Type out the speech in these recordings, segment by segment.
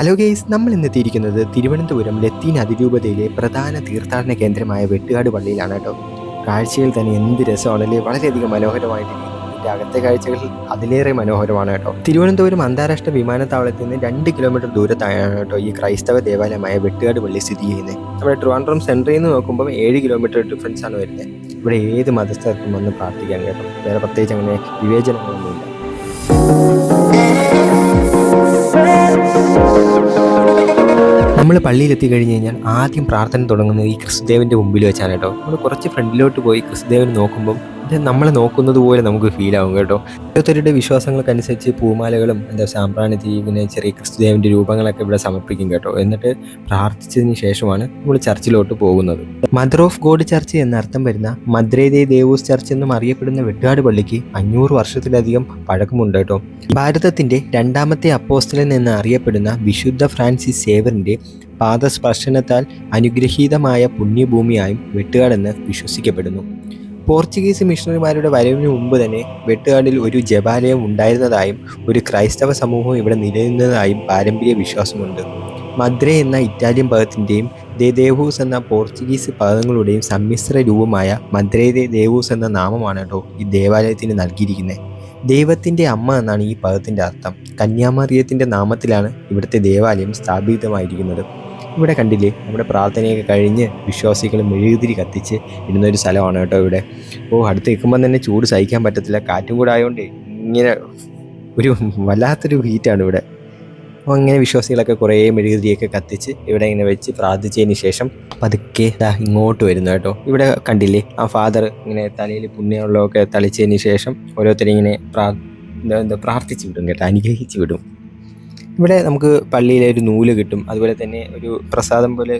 Hello guys, നമ്മൾ ഇന്നെത്തിയിരിക്കുന്നത് തിരുവനന്തപുരം ലത്തീൻ അതിരൂപതയിലെ പ്രധാന തീർത്ഥാടന കേന്ദ്രമായ വെട്ടുകാട് പള്ളിയിലാണ് കേട്ടോ. കാഴ്ചയിൽ തന്നെ എന്ത് രസമാണല്ലേ, വളരെയധികം മനോഹരമായിട്ടിരിക്കുന്നു. ഇതിൻ്റെ അകത്തെ കാഴ്ചകൾ അതിലേറെ മനോഹരമാണ് കേട്ടോ. തിരുവനന്തപുരം അന്താരാഷ്ട്ര വിമാനത്താവളത്തിൽ നിന്ന് 2 കിലോമീറ്റർ ദൂരത്തായാണ് കേട്ടോ ഈ ക്രൈസ്തവ ദേവാലയമായ വെട്ടുകാട് പള്ളി സ്ഥിതി ചെയ്യുന്നത്. നമ്മുടെ ട്രിവാൻഡ്രം സെൻട്രിൽ നിന്ന് നോക്കുമ്പോൾ 7 കിലോമീറ്റർ ഡിഫറൻസ് ആണ് വരുന്നത്. ഇവിടെ ഏത് മതസ്ഥർക്കും വന്ന് പ്രാർത്ഥിക്കാൻ കേട്ടോ. വേറെ പ്രത്യേകിച്ച് അങ്ങനെ വിവേചനങ്ങളൊന്നുമില്ല. നമ്മൾ പള്ളിയിലെത്തി കഴിഞ്ഞ് കഴിഞ്ഞാൽ ആദ്യം പ്രാർത്ഥന തുടങ്ങുന്നത് ഈ ക്രിസ്തുദേവൻ്റെ മുമ്പിൽ വെച്ചാണ് കേട്ടോ. നമ്മൾ കുറച്ച് ഫ്രണ്ടിലോട്ട് പോയി ക്രിസ്തുദേവൻ നോക്കുമ്പം നമ്മളെ നോക്കുന്നത് പോലെ നമുക്ക് ഫീൽ ആവും കേട്ടോ. ഓരോരുത്തരുടെ വിശ്വാസങ്ങൾക്കനുസരിച്ച് പൂമാലകളും സാമ്പ്രാണി ഇങ്ങനെ ചെറിയ ക്രിസ്തുദേവൻ്റെ രൂപങ്ങളൊക്കെ ഇവിടെ സമർപ്പിക്കും കേട്ടോ. എന്നിട്ട് പ്രാർത്ഥിച്ചതിന് ശേഷമാണ് നമ്മൾ ചർച്ചിലോട്ട് പോകുന്നത്. മദർ ഓഫ് ഗോഡ് ചർച്ച് എന്നർത്ഥം വരുന്ന മദ്രേ ദേ ദേവൂസ് ചർച്ച് എന്നും അറിയപ്പെടുന്ന വെട്ടുകാട് പള്ളിക്ക് 500 വർഷത്തിലധികം പഴക്കമുണ്ട് കേട്ടോ. ഭാരതത്തിൻ്റെ 2ാമത്തെ അപ്പോസ്തലൻ എന്ന് അറിയപ്പെടുന്ന വിശുദ്ധ ഫ്രാൻസിസ് സേവറിൻ്റെ പാദസ്പർശനത്താൽ അനുഗ്രഹീതമായ പുണ്യഭൂമിയായും വെട്ടുകാടെന്ന് വിശ്വസിക്കപ്പെടുന്നു. പോർച്ചുഗീസ് മിഷണറിമാരുടെ വരവിന് മുമ്പ് തന്നെ വെട്ടുകാടിൽ ഒരു ജപാലയം ഉണ്ടായിരുന്നതായും ഒരു ക്രൈസ്തവ സമൂഹം ഇവിടെ നിലനിന്നതായും പാരമ്പര്യ വിശ്വാസമുണ്ട്. മദ്രെ എന്ന ഇറ്റാലിയൻ പദത്തിൻ്റെയും ദേ ദേവൂസ് എന്ന പോർച്ചുഗീസ് പദങ്ങളുടെയും സമ്മിശ്ര രൂപമായ മദ്രേ ദേ ദേവൂസ് എന്ന നാമമാണ് കേട്ടോ ഈ ദേവാലയത്തിന് നൽകിയിരിക്കുന്നത്. ദൈവത്തിൻ്റെ അമ്മ എന്നാണ് ഈ പദത്തിൻ്റെ അർത്ഥം. കന്യാമറിയത്തിൻ്റെ നാമത്തിലാണ് ഇവിടുത്തെ ദേവാലയം സ്ഥാപിതമായിരിക്കുന്നത്. ഇവിടെ കണ്ടില്ലേ, നമ്മുടെ പ്രാർത്ഥനയൊക്കെ കഴിഞ്ഞ് വിശ്വാസികൾ മെഴുകുതിരി കത്തിച്ച് ഇടുന്നൊരു സ്ഥലമാണ് കേട്ടോ ഇവിടെ. അടുത്ത് നിൽക്കുമ്പോൾ തന്നെ ചൂട് സഹിക്കാൻ പറ്റത്തില്ല. കാറ്റും കൂടെ ആയതുകൊണ്ട് ഇങ്ങനെ ഒരു വല്ലാത്തൊരു ഹീറ്റാണ് ഇവിടെ. അപ്പോൾ അങ്ങനെ വിശ്വാസികളൊക്കെ കുറേ മെഴുകുതിരിയൊക്കെ കത്തിച്ച് ഇവിടെ ഇങ്ങനെ വെച്ച് പ്രാർത്ഥിച്ചതിന് ശേഷം പതുക്കെ ഇങ്ങോട്ട് വരുന്നു കേട്ടോ. ഇവിടെ കണ്ടില്ലേ, ആ ഫാദർ ഇങ്ങനെ തലയിൽ പുണ്യമുള്ളതൊക്കെ തളിച്ചതിന് ശേഷം ഓരോരുത്തരും ഇങ്ങനെ പ്രാർത്ഥിച്ച് വിടും കേട്ടോ, അനുഗ്രഹിച്ച് വിടും. ഇവിടെ നമുക്ക് പള്ളിയിലെ ഒരു നൂല് കിട്ടും. അതുപോലെ തന്നെ ഒരു പ്രസാദം പോലെ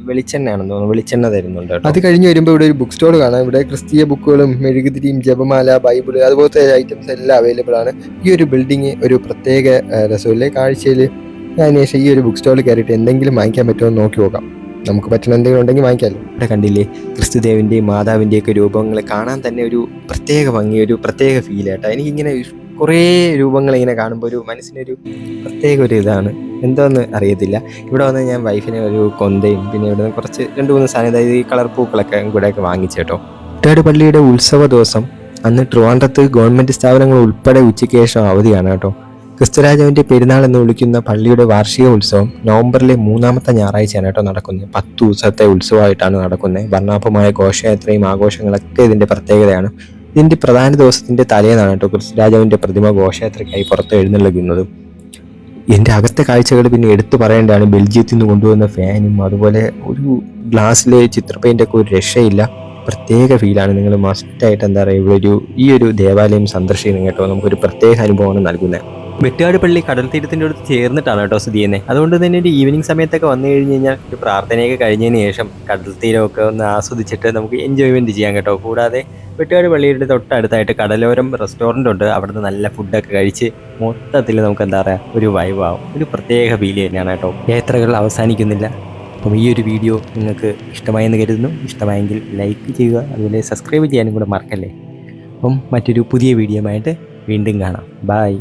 വെളിച്ചെണ്ണയാണെന്ന് തോന്നുന്നു, വെളിച്ചെണ്ണ തരുന്നുണ്ട് കേട്ടോ. അത് കഴിഞ്ഞ് വരുമ്പോൾ ഇവിടെ ഒരു ബുക്ക് സ്റ്റോൾ കാണാം. ഇവിടെ ക്രിസ്തീയ ബുക്കുകളും മെഴുകുതിരിയും ജപമാല, ബൈബിള് അതുപോലത്തെ ഐറ്റംസ് എല്ലാം അവൈലബിൾ ആണ്. ഈ ഒരു ബിൽഡിങ് ഒരു പ്രത്യേക രസമില്ലേ കാഴ്ചയിൽ. അതിനുശേഷം ഈ ഒരു ബുക്ക് സ്റ്റോളിൽ കയറിയിട്ട് എന്തെങ്കിലും വാങ്ങിക്കാൻ പറ്റുമോ എന്ന് നോക്കി നോക്കാം. നമുക്ക് പറ്റുന്ന എന്തെങ്കിലും ഉണ്ടെങ്കിൽ വാങ്ങിക്കാമല്ലോ. ഇവിടെ കണ്ടില്ലേ, ക്രിസ്തുദേവൻ്റെയും മാതാവിൻ്റെയൊക്കെ രൂപങ്ങൾ കാണാൻ തന്നെ ഒരു പ്രത്യേക ഭംഗി, ഒരു പ്രത്യേക ഫീൽ കേട്ടോ. എനിക്കിങ്ങനെ കുറേ രൂപങ്ങൾ ഇങ്ങനെ കാണുമ്പോൾ ഒരു മനസ്സിനൊരു പ്രത്യേക ഒരു ഇതാണ്, എന്തോന്ന് അറിയത്തില്ല. ഇവിടെ വന്ന് ഞാൻ വൈഫിനെ ഒരു കൊന്തയും പിന്നെ ഇവിടെ കുറച്ച് 2-3 സാധനം, അതായത് ഈ കളർ പൂക്കളൊക്കെ ഇവിടെയൊക്കെ വാങ്ങിച്ചു കേട്ടോ. വെട്ടുകാട് പള്ളിയുടെ ഉത്സവ ദിവസം അന്ന് ട്രിവാൻഡ്രത്ത് ഗവൺമെൻറ് സ്ഥാപനങ്ങൾ ഉൾപ്പെടെ ഉച്ചയ്ക്ക് ശേഷം അവധിയാണ് കേട്ടോ. ക്രിസ്തുരാജാവിൻ്റെ പെരുന്നാൾ എന്ന് വിളിക്കുന്ന പള്ളിയുടെ വാർഷിക ഉത്സവം നവംബറിലെ 3ാമത്തെ ഞായറാഴ്ചയാണ് കേട്ടോ നടക്കുന്നത്. 10 ദിവസത്തെ ഉത്സവമായിട്ടാണ് നടക്കുന്നത്. വർണ്ണാഭമായ ഘോഷയാത്രയും ആഘോഷങ്ങളൊക്കെ ഇതിൻ്റെ പ്രത്യേകതയാണ്. ഇതിൻ്റെ പ്രധാന ദിവസത്തിൻ്റെ തലേന്നാണ് കേട്ടോ ക്രിസ്തുരാജാവിൻ്റെ പ്രതിമ ഘോഷയാത്രയ്ക്കായി പുറത്ത് എഴുന്നള്ളിക്കുന്നത്. എൻ്റെ അകത്തെ കാഴ്ചകൾ പിന്നെ എടുത്തു പറയേണ്ടതാണ്. ബെൽജിയത്തിൽ നിന്ന് കൊണ്ടുവന്ന ഫാനും അതുപോലെ ഒരു ഗ്ലാസ്സിലെ ചിത്രപ്പെയിൻ്റൊക്കെ ഒരു രക്ഷയില്ല. പ്രത്യേക ഫീലാണ്. നിങ്ങൾ മസ്റ്റായിട്ട് എന്താ പറയുക ഈ ഒരു ദേവാലയം സന്ദർശിക്കണം കേട്ടോ. നമുക്കൊരു പ്രത്യേക അനുഭവമാണ് നൽകുന്നത്. വെട്ടുകാട് പള്ളി കടൽ തീരത്തിൻ്റെ അടുത്ത് ചേർന്നിട്ടാണ് കേട്ടോ സ്ഥിതി ചെയ്യുന്നത്. അതുകൊണ്ട് തന്നെ ഒരു ഈവനിങ് സമയത്തൊക്കെ വന്നു കഴിഞ്ഞ് കഴിഞ്ഞാൽ ഒരു പ്രാർത്ഥനയൊക്കെ കഴിഞ്ഞതിന് ശേഷം കടൽ തീരമൊക്കെ ഒന്ന് ആസ്വദിച്ചിട്ട് നമുക്ക് എൻജോയ്മെൻറ്റ് ചെയ്യാം കേട്ടോ. കൂടാതെ വെട്ടുകാട് പള്ളിയുടെ തൊട്ടടുത്തായിട്ട് കടലോരം റെസ്റ്റോറൻ്റ് ഉണ്ട്. അവിടുന്ന് നല്ല ഫുഡൊക്കെ കഴിച്ച് മൊത്തത്തിൽ നമുക്ക് എന്താ പറയുക ഒരു വൈബാവും. ഒരു പ്രത്യേക ഫീൽ തന്നെയാണ് കേട്ടോ. യാത്രകൾ അവസാനിക്കുന്നില്ല. അപ്പം ഈ ഒരു വീഡിയോ നിങ്ങൾക്ക് ഇഷ്ടമായെന്ന് കരുതുന്നു. ഇഷ്ടമായെങ്കിൽ ലൈക്ക് ചെയ്യുക, അതുപോലെ സബ്സ്ക്രൈബ് ചെയ്യാനും കൂടെ മറക്കല്ലേ. അപ്പം മറ്റൊരു പുതിയ വീഡിയോ ആയിട്ട് വീണ്ടും കാണാം. ബൈ.